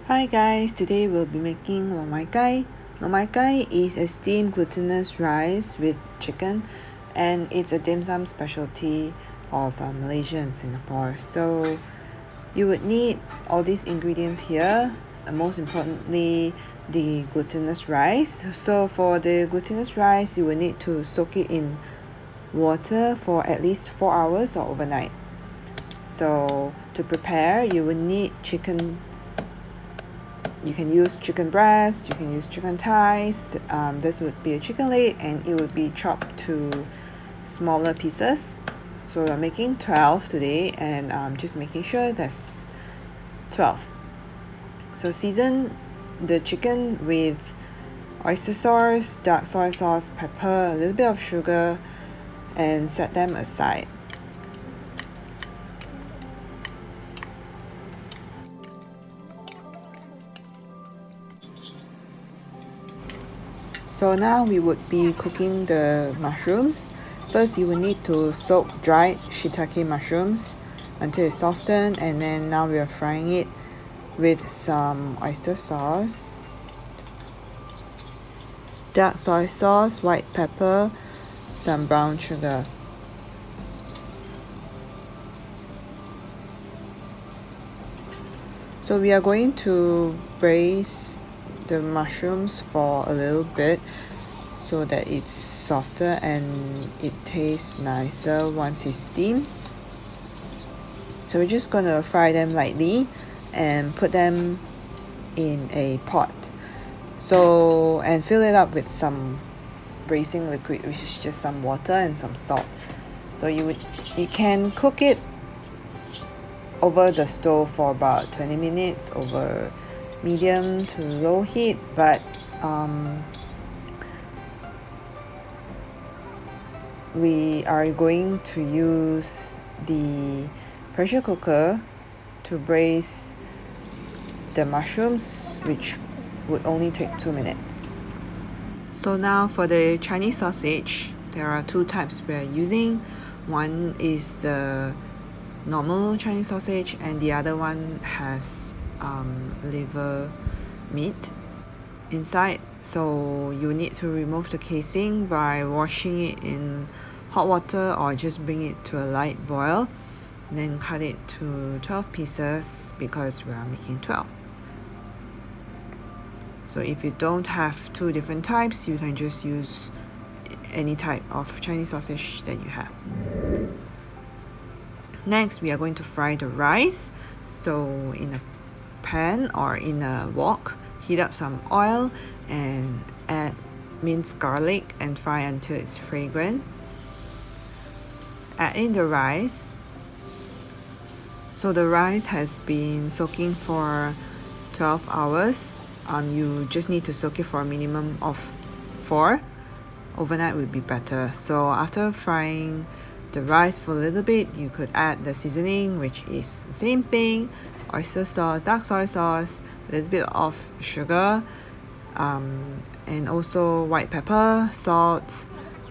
Hi guys, today we'll be making Lo Mai Kai. Lo Mai Kai is a steamed glutinous rice with chicken, and it's a dim sum specialty of Malaysia and Singapore. So you would need all these ingredients here, and most importantly the glutinous rice. So for the glutinous rice, you will need to soak it in water for at least 4 hours or overnight. So to prepare, you will need chicken. You can use chicken breast, you can use chicken thighs. This would be a chicken leg and it would be chopped to smaller pieces. So we're making 12 today, and just making sure that's 12. So season the chicken with oyster sauce, dark soy sauce, pepper, a little bit of sugar, and set them aside. So now we would be cooking the mushrooms. First, you will need to soak dried shiitake mushrooms until it's softened, and then now we are frying it with some oyster sauce, dark soy sauce, white pepper, some brown sugar. So we are going to braise the mushrooms for a little bit so that it's softer and it tastes nicer once it's steamed. So we're just gonna fry them lightly and put them in a pot. So and fill it up with some braising liquid, which is just some water and some salt. So you can cook it over the stove for about 20 minutes over medium to low heat, but we are going to use the pressure cooker to braise the mushrooms, which would only take 2 minutes. So now for the Chinese sausage, there are two types we are using. One is the normal Chinese sausage, and the other one has liver meat inside. So you need to remove the casing by washing it in hot water or just bring it to a light boil, and then cut it to 12 pieces because we are making 12. So if you don't have two different types, you can just use any type of Chinese sausage that you have. Next, we are going to fry the rice. So in a pan or in a wok, heat up some oil and add minced garlic and fry until it's fragrant. Add in the rice. So the rice has been soaking for 12 hours. You just need to soak it for a minimum of 4. Overnight would be better. So after frying the rice for a little bit, you could add the seasoning, which is the same thing: oyster sauce, dark soy sauce, a little bit of sugar, and also white pepper, salt.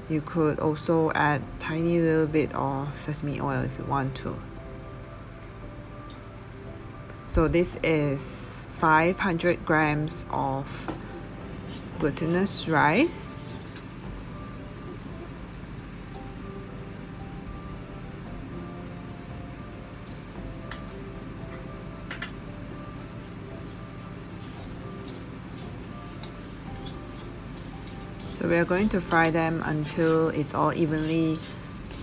You could also add tiny little bit of sesame oil if you want to. So this is 500 grams of glutinous rice. So we are going to fry them until it's all evenly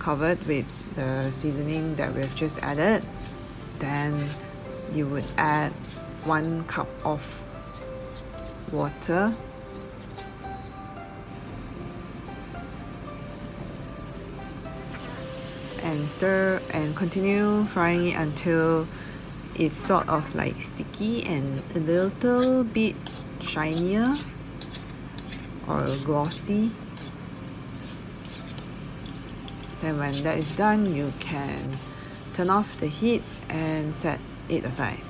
covered with the seasoning that we've just added. Then you would add 1 cup of water. And stir and continue frying it until it's sort of like sticky and a little bit shinier or glossy. Then when that is done, you can turn off the heat and set it aside.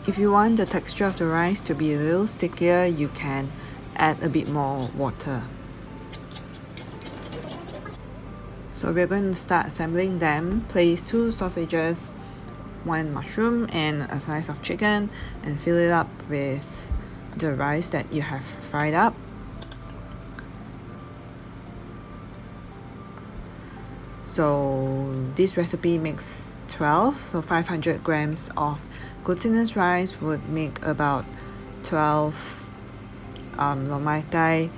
If you want the texture of the rice to be a little stickier, you can add a bit more water. So we're going to start assembling them. Place 2 sausages one mushroom and a slice of chicken and fill it up with the rice that you have fried up. So this recipe makes 12, so 500 grams of glutinous rice would make about 12 Lo Mai Kai.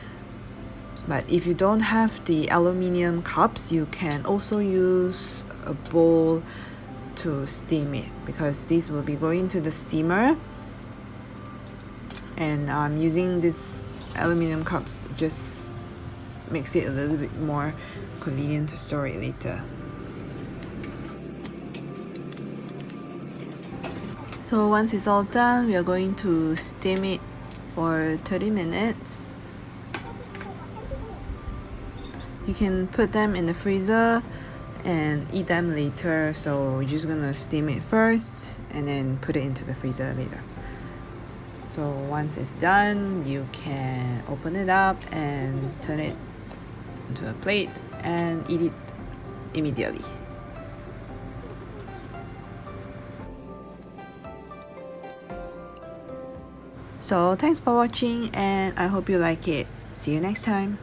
But if you don't have the aluminium cups, you can also use a bowl to steam it, because this will be going to the steamer, and using these aluminium cups just makes it a little bit more convenient to store it later. So once it's all done, we are going to steam it for 30 minutes. You can put them in the freezer and eat them later, so we're just gonna steam it first and then put it into the freezer later. So once it's done, you can open it up and turn it into a plate and eat it immediately. So thanks for watching, and I hope you like it. See you next time.